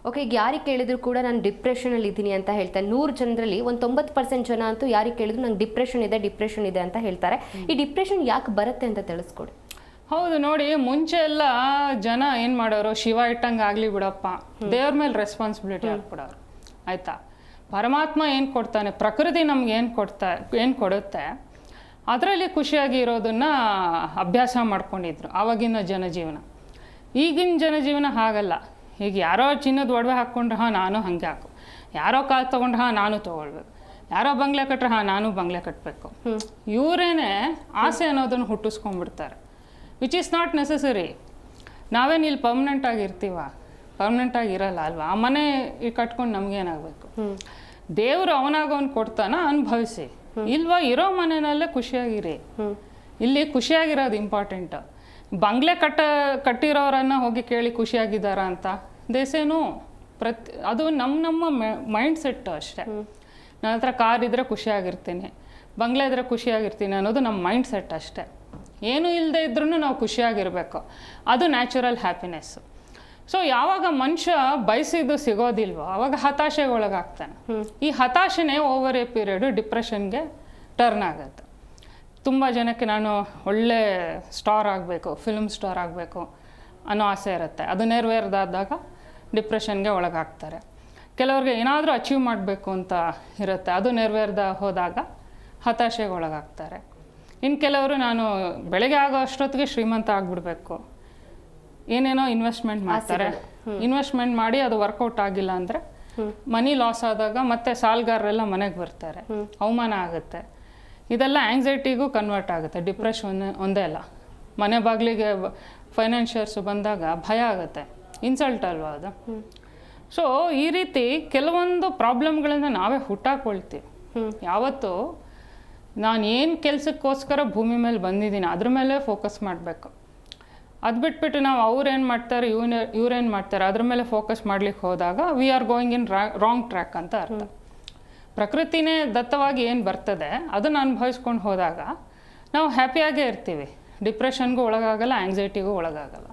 Okay, ಈಗ ಯಾರಿಗೆ ಕೇಳಿದ್ರು ಕೂಡ ನಾನು ಡಿಪ್ರೆಷನಲ್ಲಿ ಇದ್ದೀನಿ ಅಂತ ಹೇಳ್ತಾರೆ. 100 ಜನರಲ್ಲಿ ಒಂದು 90% ಜನ ಅಂತೂ ಯಾರಿಗೆ ಕೇಳಿದ್ರು ನಂಗೆ ಡಿಪ್ರೆಷನ್ ಇದೆ ಅಂತ ಹೇಳ್ತಾರೆ. ಈ ಡಿಪ್ರೆಷನ್ ಯಾಕೆ ಬರುತ್ತೆ ಅಂತ ತಿಳಿಸ್ಕೊಡಿ. ಹೌದು ನೋಡಿ, ಮುಂಚೆ ಎಲ್ಲ ಜನ ಏನು ಮಾಡೋರು, ಶಿವ ಇಟ್ಟಂಗೆ ಆಗಲಿ ಬಿಡಪ್ಪ, ದೇವ್ರ ಮೇಲೆ ರೆಸ್ಪಾನ್ಸಿಬಿಲಿಟಿ ಹಾಕ್ಬಿಡೋರು. ಆಯಿತಾ, ಪರಮಾತ್ಮ ಏನು ಕೊಡ್ತಾನೆ, ಪ್ರಕೃತಿ ನಮ್ಗೆ ಏನು ಕೊಡುತ್ತೆ, ಅದರಲ್ಲಿ ಖುಷಿಯಾಗಿ ಇರೋದನ್ನು ಅಭ್ಯಾಸ ಮಾಡ್ಕೊಂಡಿದ್ರು ಆವಾಗಿನ ಜನಜೀವನ. ಈಗಿನ ಜನಜೀವನ ಹಾಗಲ್ಲ. ಈಗ ಯಾರೋ ಚಿನ್ನದ ಒಡವೆ ಹಾಕ್ಕೊಂಡ್ರೆ ಹಾಂ ನಾನು ಹಾಗೆ ಹಾಕು, ಯಾರೋ ಕಾಲು ತೊಗೊಂಡ್ರೆ ಹಾಂ ನಾನು ತೊಗೊಳ್ಬೇಕು, ಯಾರೋ ಬಂಗ್ಲೆ ಕಟ್ರೆ ಹಾಂ ನಾನು ಬಂಗ್ಲೆ ಕಟ್ಟಬೇಕು. ಇವರೇನೆ ಆಸೆ ಅನ್ನೋದನ್ನು ಹುಟ್ಟಿಸ್ಕೊಂಡ್ಬಿಡ್ತಾರೆ, ವಿಚ್ ಈಸ್ ನಾಟ್ ನೆಸಸರಿ. ನಾವೇನು ಇಲ್ಲಿ ಪರ್ಮನೆಂಟಾಗಿ ಇರ್ತೀವ? ಪರ್ಮನೆಂಟಾಗಿ ಇರಲ್ಲ ಅಲ್ವಾ? ಆ ಮನೆ ಕಟ್ಕೊಂಡು ನಮಗೇನಾಗಬೇಕು? ದೇವರು ಅವನಾಗೋನು ಕೊಡ್ತಾನ, ಅನುಭವಿಸಿ. ಇಲ್ವಾ, ಇರೋ ಮನೆಯಲ್ಲೇ ಖುಷಿಯಾಗಿರಿ. ಇಲ್ಲಿ ಖುಷಿಯಾಗಿರೋದು ಇಂಪಾರ್ಟೆಂಟ್. ಬಂಗ್ಲೆ ಕಟ್ಟಿರೋರನ್ನು ಹೋಗಿ ಕೇಳಿ ಖುಷಿಯಾಗಿದ್ದಾರಾ ಅಂತ ದೇಸೇನು ಅದು ನಮ್ಮ ಮೈಂಡ್ ಸೆಟ್ ಅಷ್ಟೇ. ನನ್ನ ಹತ್ರ ಕಾರ್ ಇದ್ದರೆ ಖುಷಿಯಾಗಿರ್ತೀನಿ, ಬಂಗ್ಲೆ ಇದ್ದರೆ ಖುಷಿಯಾಗಿರ್ತೀನಿ ಅನ್ನೋದು ನಮ್ಮ ಮೈಂಡ್ ಸೆಟ್ ಅಷ್ಟೇ. ಏನೂ ಇಲ್ಲದೆ ಇದ್ರೂ ನಾವು ಖುಷಿಯಾಗಿರಬೇಕು, ಅದು ನ್ಯಾಚುರಲ್ ಹ್ಯಾಪಿನೆಸ್ಸು. ಸೊ ಯಾವಾಗ ಮನುಷ್ಯ ಬಯಸಿದ್ದು ಸಿಗೋದಿಲ್ವೋ ಆವಾಗ ಹತಾಶೆಗೆ ಒಳಗಾಗ್ತಾನೆ. ಈ ಹತಾಶೆನೇ ಓವರ್ ಎ ಪೀರಿಯಡು ಡಿಪ್ರೆಷನ್ಗೆ ಟರ್ನ್ ಆಗುತ್ತೆ. ತುಂಬ ಜನಕ್ಕೆ ನಾನು ಒಳ್ಳೆ ಸ್ಟಾರ್ ಆಗಬೇಕು, ಫಿಲ್ಮ್ ಸ್ಟಾರ್ ಆಗಬೇಕು ಅನ್ನೋ ಆಸೆ ಇರುತ್ತೆ. ಅದು ನೆರವೇರದಾದಾಗ ಡಿಪ್ರೆಷನ್ಗೆ ಒಳಗಾಗ್ತಾರೆ. ಕೆಲವ್ರಿಗೆ ಏನಾದರೂ ಅಚೀವ್ ಮಾಡಬೇಕು ಅಂತ ಇರುತ್ತೆ, ಅದು ನೆರವೇರ್ದ ಹೋದಾಗ ಹತಾಶೆಗೆ ಒಳಗಾಗ್ತಾರೆ. ಇನ್ನು ಕೆಲವರು ನಾನು ಬೆಳಗ್ಗೆ ಆಗೋ ಅಷ್ಟೊತ್ತಿಗೆ ಶ್ರೀಮಂತ ಆಗಿಬಿಡ್ಬೇಕು, ಏನೇನೋ ಇನ್ವೆಸ್ಟ್ಮೆಂಟ್ ಮಾಡ್ತಾರೆ. ಇನ್ವೆಸ್ಟ್ಮೆಂಟ್ ಮಾಡಿ ಅದು ವರ್ಕೌಟ್ ಆಗಿಲ್ಲ ಅಂದರೆ ಮನಿ ಲಾಸ್ ಆದಾಗ ಮತ್ತೆ ಸಾಲಗಾರರೆಲ್ಲ ಮನೆಗೆ ಬರ್ತಾರೆ, ಅವಮಾನ ಆಗುತ್ತೆ. ಇದೆಲ್ಲ ಆ್ಯಂಗ್ಸೈಟಿಗೂ ಕನ್ವರ್ಟ್ ಆಗುತ್ತೆ. ಡಿಪ್ರೆಷನ್ ಒಂದೇ ಅಲ್ಲ, ಮನೆ ಬಾಗಿಲಿಗೆ ಫೈನಾನ್ಷಿಯರ್ಸು ಬಂದಾಗ ಭಯ ಆಗುತ್ತೆ, ಇನ್ಸಲ್ಟ್ ಅಲ್ವಾ ಅದು. ಸೊ ಈ ರೀತಿ ಕೆಲವೊಂದು ಪ್ರಾಬ್ಲಮ್ಗಳಿಂದ ನಾವೇ ಹುಟ್ಟಾಕೊಳ್ತೀವಿ. ಯಾವತ್ತೂ ನಾನು ಏನು ಕೆಲಸಕ್ಕೋಸ್ಕರ ಭೂಮಿ ಮೇಲೆ ಬಂದಿದ್ದೀನಿ ಅದ್ರ ಮೇಲೆ ಫೋಕಸ್ ಮಾಡಬೇಕು. ಅದು ಬಿಟ್ಬಿಟ್ಟು ನಾವು ಅವ್ರೇನು ಮಾಡ್ತಾರೆ ಇವ್ರೇನು ಮಾಡ್ತಾರೆ ಅದ್ರ ಮೇಲೆ ಫೋಕಸ್ ಮಾಡ್ಲಿಕ್ಕೆ ಹೋದಾಗ we are going in wrong track ಅಂತ ಅರ್ಥ. ಪ್ರಕೃತಿನೇ ದತ್ತವಾಗಿ ಏನು ಬರ್ತದೆ ಅದನ್ನು ಅನುಭವಿಸ್ಕೊಂಡು ಹೋದಾಗ ನಾವು ಹ್ಯಾಪಿಯಾಗೇ ಇರ್ತೀವಿ, ಡಿಪ್ರೆಷನ್ಗೂ ಒಳಗಾಗಲ್ಲ, ಆ್ಯಂಗ್ಸೈಟಿಗೂ ಒಳಗಾಗಲ್ಲ.